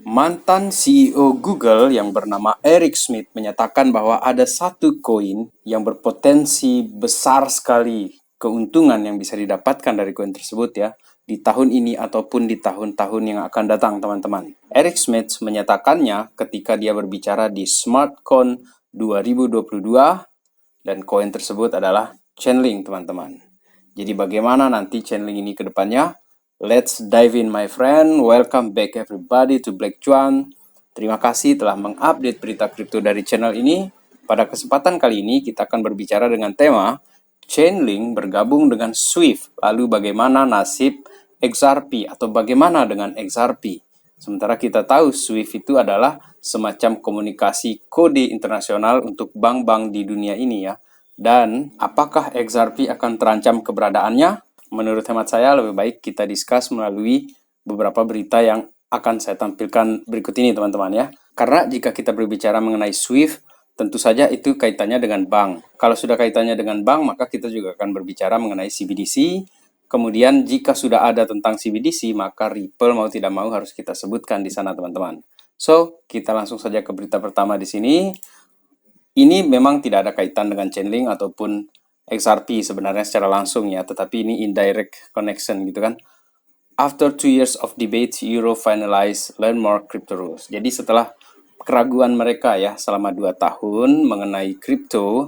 Mantan CEO Google yang bernama Eric Schmidt menyatakan bahwa ada satu koin yang berpotensi besar sekali keuntungan yang bisa didapatkan dari koin tersebut ya di tahun ini ataupun di tahun-tahun yang akan datang, teman-teman. Eric Schmidt menyatakannya ketika dia berbicara di SmartCon 2022 dan koin tersebut adalah Chainlink, teman-teman. Jadi bagaimana nanti Chainlink ini ke depannya? Let's dive in, my friend. Welcome back everybody to Black Cuan. Terima kasih telah mengupdate berita kripto dari channel ini. Pada kesempatan kali ini kita akan berbicara dengan tema Chainlink bergabung dengan Swift. Lalu bagaimana nasib XRP atau bagaimana dengan XRP? Sementara kita tahu Swift itu adalah semacam komunikasi kode internasional untuk bank-bank di dunia ini ya. Dan apakah XRP akan terancam keberadaannya? Menurut hemat saya lebih baik kita discuss melalui beberapa berita yang akan saya tampilkan berikut ini, teman-teman ya. Karena jika kita berbicara mengenai Swift, tentu saja itu kaitannya dengan bank. Kalau sudah kaitannya dengan bank, maka kita juga akan berbicara mengenai CBDC. Kemudian jika sudah ada tentang CBDC, maka Ripple mau tidak mau harus kita sebutkan di sana, teman-teman. So, kita langsung saja ke berita pertama di sini. Ini memang tidak ada kaitan dengan Chainlink ataupun XRP sebenarnya secara langsung ya, tetapi ini indirect connection gitu kan. After 2 years of debate, Euro finalized landmark crypto rules. Jadi setelah keraguan mereka ya selama 2 tahun mengenai kripto,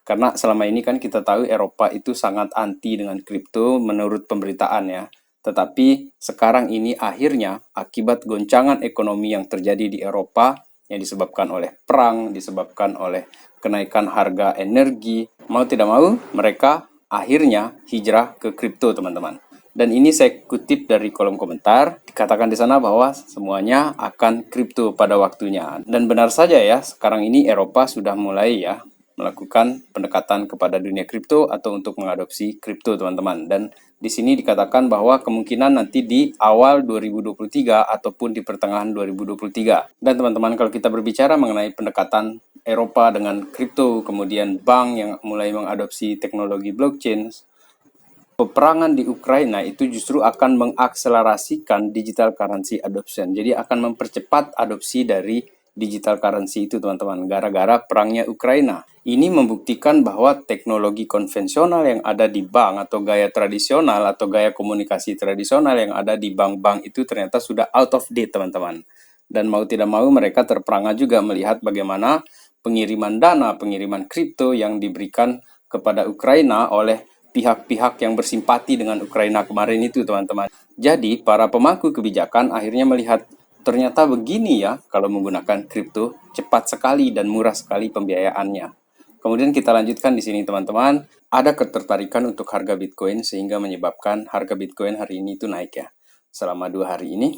karena selama ini kan kita tahu Eropa itu sangat anti dengan kripto menurut pemberitaan ya. Tetapi sekarang ini akhirnya akibat goncangan ekonomi yang terjadi di Eropa yang disebabkan oleh perang, disebabkan oleh kenaikan harga energi, mau tidak mau mereka akhirnya hijrah ke kripto, teman-teman. Dan ini saya kutip dari kolom komentar, dikatakan di sana bahwa semuanya akan kripto pada waktunya. Dan benar saja ya, sekarang ini Eropa sudah mulai ya melakukan pendekatan kepada dunia kripto atau untuk mengadopsi kripto, teman-teman. Dan di sini dikatakan bahwa kemungkinan nanti di awal 2023 ataupun di pertengahan 2023. Dan teman-teman, kalau kita berbicara mengenai pendekatan Eropa dengan kripto, kemudian bank yang mulai mengadopsi teknologi blockchain, peperangan di Ukraina itu justru akan mengakselerasikan digital currency adoption. Jadi akan mempercepat adopsi dari digital currency itu, teman-teman, gara-gara perangnya Ukraina. Ini membuktikan bahwa teknologi konvensional yang ada di bank atau gaya tradisional atau gaya komunikasi tradisional yang ada di bank-bank itu ternyata sudah out of date, teman-teman. Dan mau tidak mau mereka terperangah juga melihat bagaimana pengiriman dana, pengiriman kripto yang diberikan kepada Ukraina oleh pihak-pihak yang bersimpati dengan Ukraina kemarin itu, teman-teman. Jadi, para pemangku kebijakan akhirnya melihat ternyata begini ya kalau menggunakan kripto, cepat sekali dan murah sekali pembiayaannya. Kemudian kita lanjutkan di sini, teman-teman. Ada ketertarikan untuk harga Bitcoin sehingga menyebabkan harga Bitcoin hari ini itu naik ya selama 2 hari ini.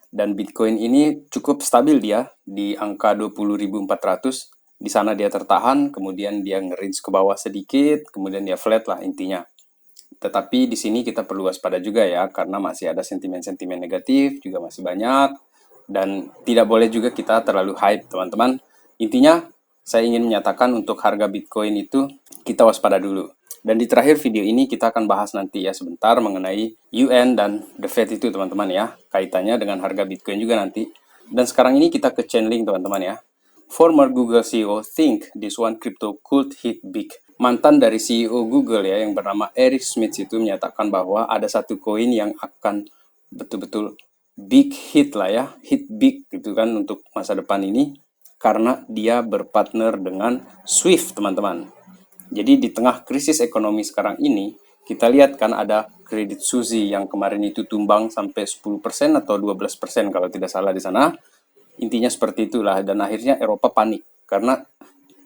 Dan Bitcoin ini cukup stabil dia di angka 20.400. Di sana dia tertahan, kemudian dia nge-range ke bawah sedikit, kemudian dia flat lah intinya. Tetapi di sini kita perlu waspada juga ya, karena masih ada sentimen-sentimen negatif juga masih banyak, dan tidak boleh juga kita terlalu hype, teman-teman. Intinya, saya ingin menyatakan untuk harga Bitcoin itu kita waspada dulu. Dan di terakhir video ini kita akan bahas nanti ya sebentar mengenai UN dan The Fed itu, teman-teman ya. Kaitannya dengan harga Bitcoin juga nanti. Dan sekarang ini kita ke Chainlink, teman-teman ya. Former Google CEO think this one crypto could hit big. Mantan dari CEO Google ya yang bernama Eric Schmidt itu menyatakan bahwa ada satu koin yang akan betul-betul big hit lah ya, hit big gitu kan untuk masa depan ini karena dia berpartner dengan Swift, teman-teman. Jadi di tengah krisis ekonomi sekarang ini, kita lihat kan ada Credit Suisse yang kemarin itu tumbang sampai 10% atau 12% kalau tidak salah di sana. Intinya seperti itulah, dan akhirnya Eropa panik karena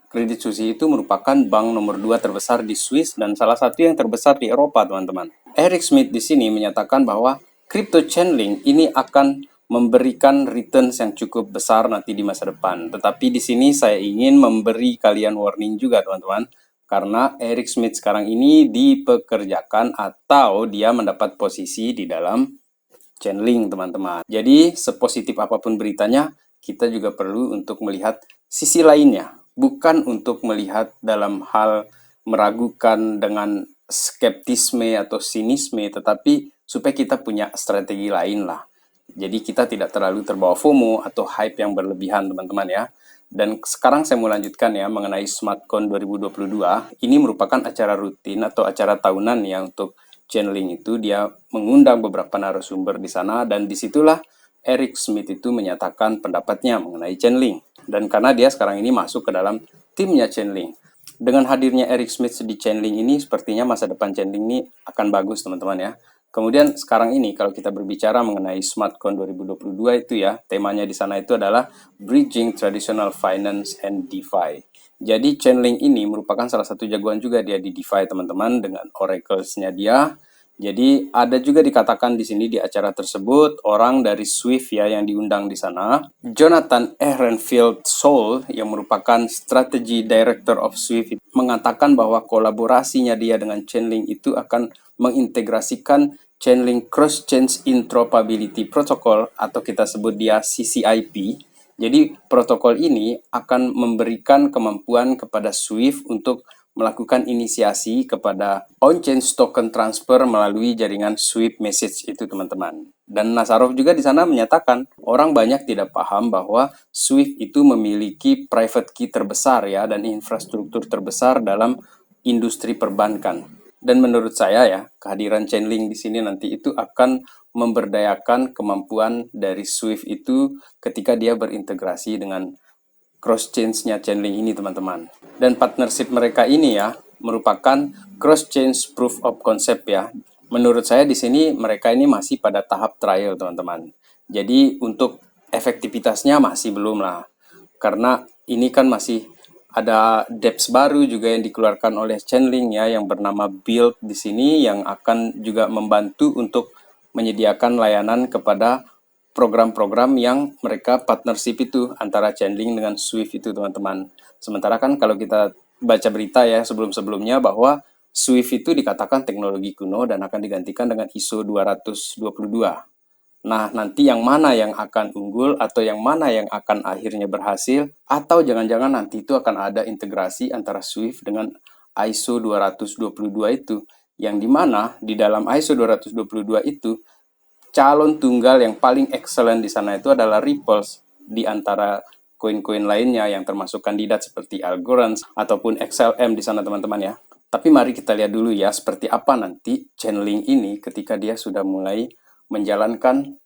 Credit Suisse itu merupakan bank nomor 2 terbesar di Swiss dan salah satu yang terbesar di Eropa, teman-teman. Eric Schmidt di sini menyatakan bahwa crypto Chainlink ini akan memberikan returns yang cukup besar nanti di masa depan. Tetapi di sini saya ingin memberi kalian warning juga, teman-teman, karena Eric Schmidt sekarang ini dipekerjakan atau dia mendapat posisi di dalam Chainlink, teman-teman. Jadi sepositif apapun beritanya, kita juga perlu untuk melihat sisi lainnya, bukan untuk melihat dalam hal meragukan dengan skeptisme atau sinisme, tetapi supaya kita punya strategi lain lah. Jadi kita tidak terlalu terbawa FOMO atau hype yang berlebihan teman-teman ya. Dan sekarang saya mau lanjutkan ya mengenai SmartCon 2022. Ini merupakan acara rutin atau acara tahunan ya untuk Chainlink itu. Dia mengundang beberapa narasumber di sana dan disitulah Eric Schmidt itu menyatakan pendapatnya mengenai Chainlink. Dan karena dia sekarang ini masuk ke dalam timnya Chainlink. Dengan hadirnya Eric Schmidt di Chainlink ini, sepertinya masa depan Chainlink ini akan bagus teman-teman ya. Kemudian sekarang ini kalau kita berbicara mengenai SmartCon 2022 itu ya, temanya di sana itu adalah Bridging Traditional Finance and DeFi. Jadi Chainlink ini merupakan salah satu jagoan juga dia di DeFi teman-teman dengan oracles-nya dia. Jadi ada juga dikatakan di sini di acara tersebut orang dari Swift ya yang diundang di sana. Jonathan Ehrenfield Soul yang merupakan Strategy Director of Swift mengatakan bahwa kolaborasinya dia dengan Chainlink itu akan mengintegrasikan Chainlink Cross-Chain Interoperability Protocol atau kita sebut dia CCIP. Jadi protokol ini akan memberikan kemampuan kepada Swift untuk melakukan inisiasi kepada on-chain token transfer melalui jaringan Swift Message itu teman-teman. Dan Nazarov juga di sana menyatakan orang banyak tidak paham bahwa Swift itu memiliki private key terbesar ya dan infrastruktur terbesar dalam industri perbankan. Dan menurut saya ya, kehadiran Chainlink di sini nanti itu akan memberdayakan kemampuan dari Swift itu ketika dia berintegrasi dengan cross-chain-nya Chainlink ini teman-teman. Dan partnership mereka ini ya merupakan cross-chain proof of concept ya. Menurut saya di sini mereka ini masih pada tahap trial teman-teman. Jadi untuk efektivitasnya masih belum lah. Karena ini kan masih ada dApps baru juga yang dikeluarkan oleh Chainlink ya yang bernama Build di sini yang akan juga membantu untuk menyediakan layanan kepada program-program yang mereka partnership itu antara Chainlink dengan Swift itu teman-teman. Sementara kan kalau kita baca berita ya sebelum-sebelumnya bahwa Swift itu dikatakan teknologi kuno dan akan digantikan dengan ISO 222. Nah, nanti yang mana yang akan unggul atau yang mana yang akan akhirnya berhasil atau jangan-jangan nanti itu akan ada integrasi antara Swift dengan ISO 222 itu yang dimana di dalam ISO 222 itu calon tunggal yang paling excellent di sana itu adalah Ripples di antara koin-koin lainnya yang termasuk kandidat seperti Algorand ataupun XLM di sana teman-teman ya. Tapi mari kita lihat dulu ya seperti apa nanti Chainlink ini ketika dia sudah mulai menjalankan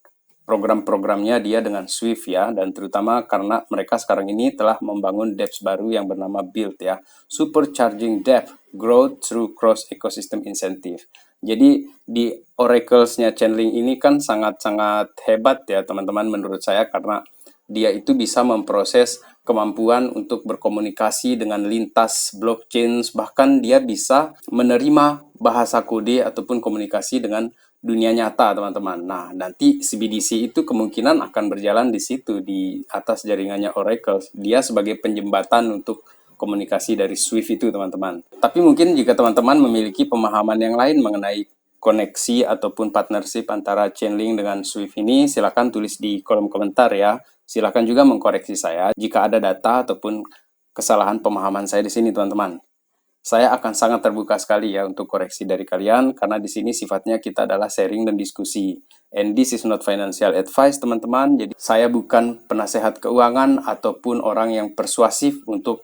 program-programnya dia dengan Swift ya, dan terutama karena mereka sekarang ini telah membangun dApps baru yang bernama Build ya, Supercharging Depth Growth Through Cross Ecosystem Incentive. Jadi di oracles-nya Chainlink ini kan sangat-sangat hebat ya teman-teman menurut saya karena dia itu bisa memproses kemampuan untuk berkomunikasi dengan lintas blockchain, bahkan dia bisa menerima bahasa kode ataupun komunikasi dengan dunia nyata teman-teman. Nah, nanti CBDC itu kemungkinan akan berjalan di situ di atas jaringannya Oracle. Dia sebagai penjembatan untuk komunikasi dari Swift itu teman-teman. Tapi mungkin jika teman-teman memiliki pemahaman yang lain mengenai koneksi ataupun partnership antara Chainlink dengan Swift ini, silakan tulis di kolom komentar ya. Silakan juga mengkoreksi saya jika ada data ataupun kesalahan pemahaman saya di sini teman-teman. Saya akan sangat terbuka sekali ya untuk koreksi dari kalian karena di sini sifatnya kita adalah sharing dan diskusi. And this is not financial advice teman-teman. Jadi saya bukan penasehat keuangan ataupun orang yang persuasif untuk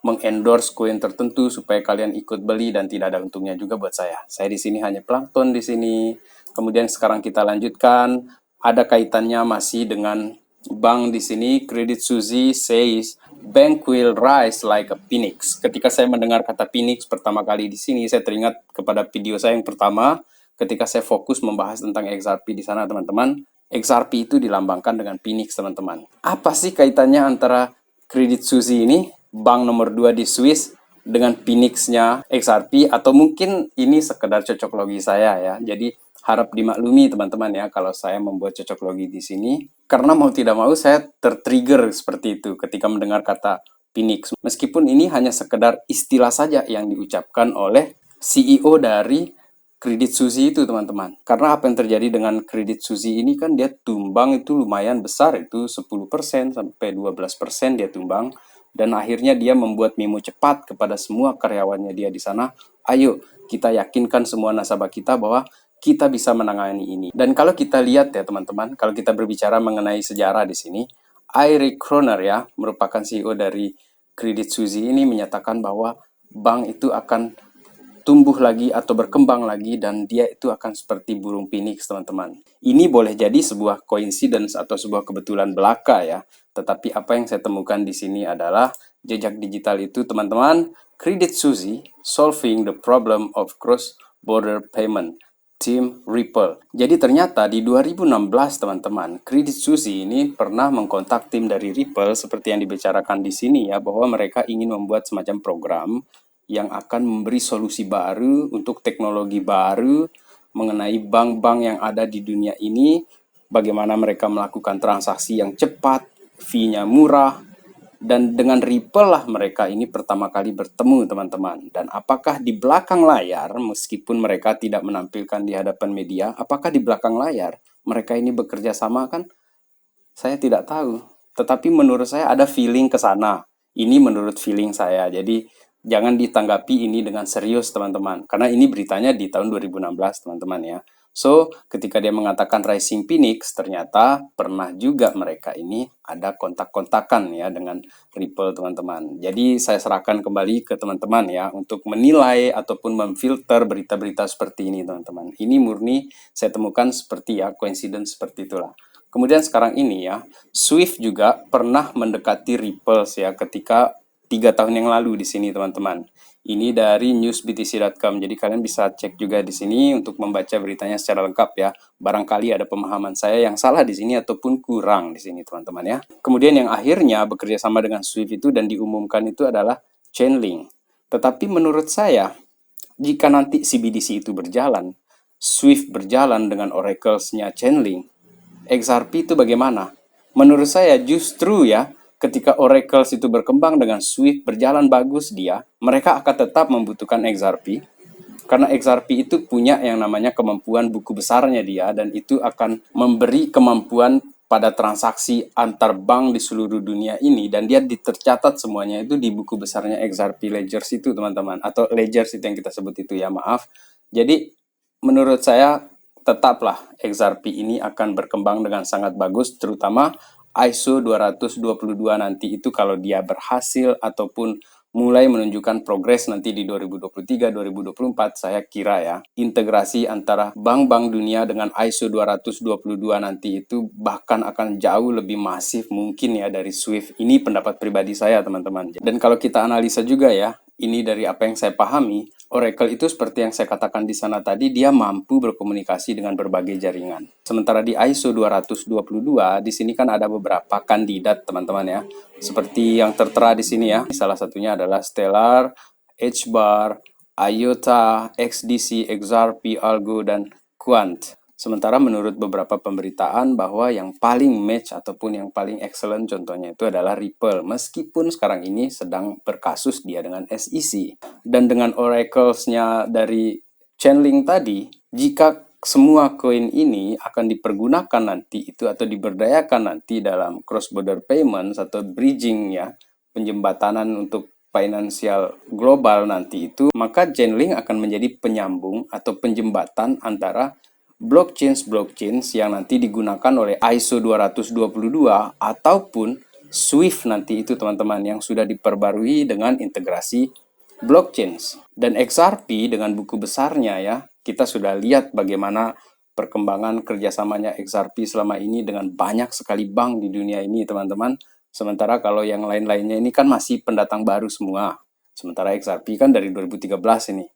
mengendorse koin tertentu supaya kalian ikut beli dan tidak ada untungnya juga buat saya. Saya di sini hanya plankton di sini. Kemudian sekarang kita lanjutkan ada kaitannya masih dengan bank di sini. Credit Suisse says bank will rise like a phoenix. Ketika saya mendengar kata phoenix pertama kali di sini, saya teringat kepada video saya yang pertama ketika saya fokus membahas tentang XRP di sana, teman-teman. XRP itu dilambangkan dengan phoenix, teman-teman. Apa sih kaitannya antara Credit Suisse ini, bank nomor 2 di Swiss, dengan phoenix-nya XRP? Atau mungkin ini sekedar cocok logi saya ya. Jadi harap dimaklumi teman-teman ya kalau saya membuat cocok logi di sini karena mau tidak mau saya tertrigger seperti itu ketika mendengar kata Phoenix. Meskipun ini hanya sekedar istilah saja yang diucapkan oleh CEO dari Credit Suisse itu teman-teman. Karena apa yang terjadi dengan Credit Suisse ini kan dia tumbang itu lumayan besar, itu 10% sampai 12% dia tumbang. Dan akhirnya dia membuat memo cepat kepada semua karyawannya dia di sana. Ayo kita yakinkan semua nasabah kita bahwa kita bisa menangani ini. Dan kalau kita lihat ya teman-teman, kalau kita berbicara mengenai sejarah di sini, Eric Kroner ya, merupakan CEO dari Credit Suisse ini menyatakan bahwa bank itu akan tumbuh lagi atau berkembang lagi dan dia itu akan seperti burung phoenix teman-teman. Ini boleh jadi sebuah coincidence atau sebuah kebetulan belaka ya. Tetapi apa yang saya temukan di sini adalah jejak digital itu teman-teman, Credit Suisse solving the problem of cross border payment. Tim Ripple. Jadi ternyata di 2016 teman-teman, Credit Suisse ini pernah mengkontak tim dari Ripple seperti yang dibicarakan di sini ya, bahwa mereka ingin membuat semacam program yang akan memberi solusi baru untuk teknologi baru mengenai bank-bank yang ada di dunia ini, bagaimana mereka melakukan transaksi yang cepat, fee-nya murah, dan dengan Ripple lah mereka ini pertama kali bertemu teman-teman. Dan apakah di belakang layar, meskipun mereka tidak menampilkan di hadapan media, apakah di belakang layar mereka ini bekerja sama kan? Saya tidak tahu. Tetapi menurut saya ada feeling ke sana. Ini menurut feeling saya. Jadi jangan ditanggapi ini dengan serius teman-teman. Karena ini beritanya di tahun 2016 teman-teman ya. So, ketika dia mengatakan Rising Phoenix, ternyata pernah juga mereka ini ada kontak-kontakan ya dengan Ripple teman-teman. Jadi saya serahkan kembali ke teman-teman ya untuk menilai ataupun memfilter berita-berita seperti ini teman-teman. Ini murni saya temukan seperti ya coincidence seperti itulah. Kemudian sekarang ini ya, Swift juga pernah mendekati Ripple ya ketika 3 tahun yang lalu di sini teman-teman. Ini dari newsbtc.com. Jadi kalian bisa cek juga di sini untuk membaca beritanya secara lengkap ya. Barangkali ada pemahaman saya yang salah di sini ataupun kurang di sini teman-teman ya. Kemudian yang akhirnya bekerja sama dengan Swift itu dan diumumkan itu adalah Chainlink. Tetapi menurut saya, jika nanti CBDC itu berjalan, Swift berjalan dengan Oracles-nya Chainlink, XRP itu bagaimana? Menurut saya justru ya, ketika Oracle itu berkembang dengan Swift berjalan bagus dia, mereka akan tetap membutuhkan XRP karena XRP itu punya yang namanya kemampuan buku besarnya dia dan itu akan memberi kemampuan pada transaksi antar bank di seluruh dunia ini dan dia tercatat semuanya itu di buku besarnya XRP Ledgers itu teman-teman atau Ledgers itu yang kita sebut itu ya maaf. Jadi menurut saya tetaplah XRP ini akan berkembang dengan sangat bagus terutama ISO 222 nanti itu kalau dia berhasil ataupun mulai menunjukkan progres nanti di 2023-2024 saya kira ya integrasi antara bank-bank dunia dengan ISO 222 nanti itu bahkan akan jauh lebih masif mungkin ya dari Swift. Ini pendapat pribadi saya teman-teman. Dan kalau kita analisa juga ya, ini dari apa yang saya pahami, Oracle itu seperti yang saya katakan di sana tadi, dia mampu berkomunikasi dengan berbagai jaringan. Sementara di ISO 222, di sini kan ada beberapa kandidat teman-teman ya. Seperti yang tertera di sini ya. Salah satunya adalah Stellar, HBAR, IOTA, XDC, XRP, Algo, dan Quant. Sementara menurut beberapa pemberitaan bahwa yang paling match ataupun yang paling excellent contohnya itu adalah Ripple. Meskipun sekarang ini sedang berkasus dia dengan SEC. Dan dengan Oracles-nya dari Chainlink tadi, jika semua koin ini akan dipergunakan nanti itu atau diberdayakan nanti dalam cross border payments atau bridging ya, penjembatanan untuk finansial global nanti itu, maka Chainlink akan menjadi penyambung atau penjembatan antara blockchain yang nanti digunakan oleh ISO 222 ataupun Swift nanti itu teman-teman yang sudah diperbarui dengan integrasi blockchain. Dan XRP dengan buku besarnya ya, kita sudah lihat bagaimana perkembangan kerjasamanya XRP selama ini dengan banyak sekali bank di dunia ini teman-teman. Sementara kalau yang lain-lainnya ini kan masih pendatang baru semua. Sementara XRP kan dari 2013 ini.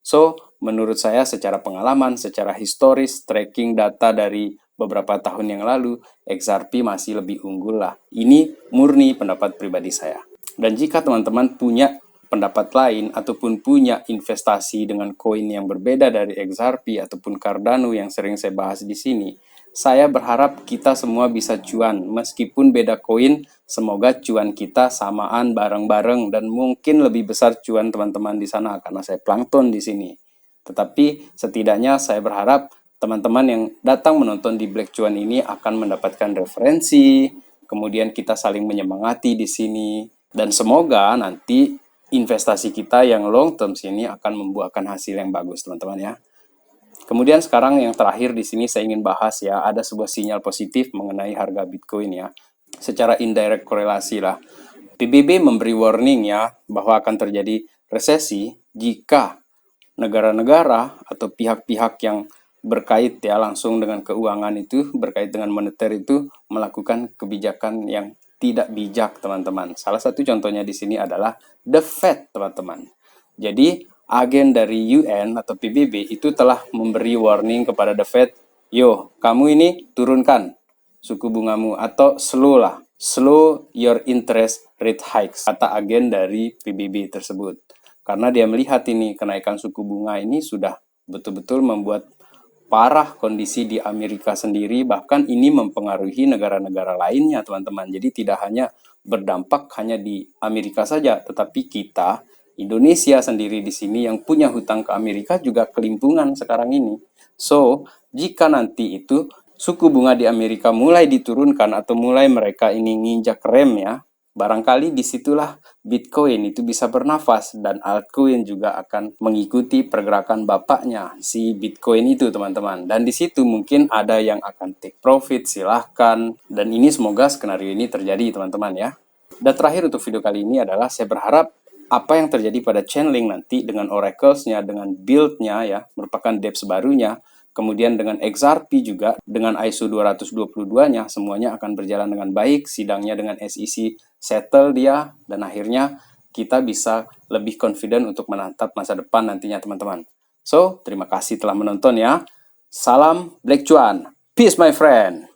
So, menurut saya secara pengalaman, secara historis, tracking data dari beberapa tahun yang lalu, XRP masih lebih unggul lah. Ini murni pendapat pribadi saya. Dan jika teman-teman punya pendapat lain ataupun punya investasi dengan koin yang berbeda dari XRP ataupun Cardano yang sering saya bahas di sini, saya berharap kita semua bisa cuan. Meskipun beda koin, semoga cuan kita samaan bareng-bareng dan mungkin lebih besar cuan teman-teman di sana karena saya plankton di sini. Tetapi setidaknya saya berharap teman-teman yang datang menonton di Black Cuan ini akan mendapatkan referensi, kemudian kita saling menyemangati di sini dan semoga nanti investasi kita yang long term sini akan membuahkan hasil yang bagus teman-teman ya. Kemudian sekarang yang terakhir di sini saya ingin bahas ya, ada sebuah sinyal positif mengenai harga Bitcoin ya. Secara indirect korelasi lah. PBB memberi warning ya bahwa akan terjadi resesi jika negara-negara atau pihak-pihak yang berkait ya langsung dengan keuangan itu, berkait dengan moneter itu melakukan kebijakan yang tidak bijak, teman-teman. Salah satu contohnya di sini adalah The Fed, teman-teman. Jadi, agen dari UN atau PBB itu telah memberi warning kepada The Fed, yo, kamu ini turunkan suku bungamu atau slow your interest rate hikes, kata agen dari PBB tersebut. Karena dia melihat ini kenaikan suku bunga ini sudah betul-betul membuat parah kondisi di Amerika sendiri, bahkan ini mempengaruhi negara-negara lainnya, teman-teman. Jadi tidak hanya berdampak hanya di Amerika saja, tetapi kita, Indonesia sendiri di sini yang punya hutang ke Amerika juga kelimpungan sekarang ini. So, jika nanti itu suku bunga di Amerika mulai diturunkan atau mulai mereka ini nginjak rem ya, barangkali disitulah Bitcoin itu bisa bernafas dan altcoin juga akan mengikuti pergerakan bapaknya si Bitcoin itu, teman-teman. Dan di situ mungkin ada yang akan take profit, silahkan. Dan ini semoga skenario ini terjadi, teman-teman ya. Dan terakhir untuk video kali ini adalah saya berharap apa yang terjadi pada Chainlink nanti dengan oracles-nya, dengan build-nya ya, merupakan dApps barunya, kemudian dengan XRP juga, dengan ISO 222-nya, semuanya akan berjalan dengan baik, sidangnya dengan SEC settle dia, dan akhirnya kita bisa lebih confident untuk menatap masa depan nantinya, teman-teman. So, terima kasih telah menonton ya. Salam Black Cuan. Peace, my friend.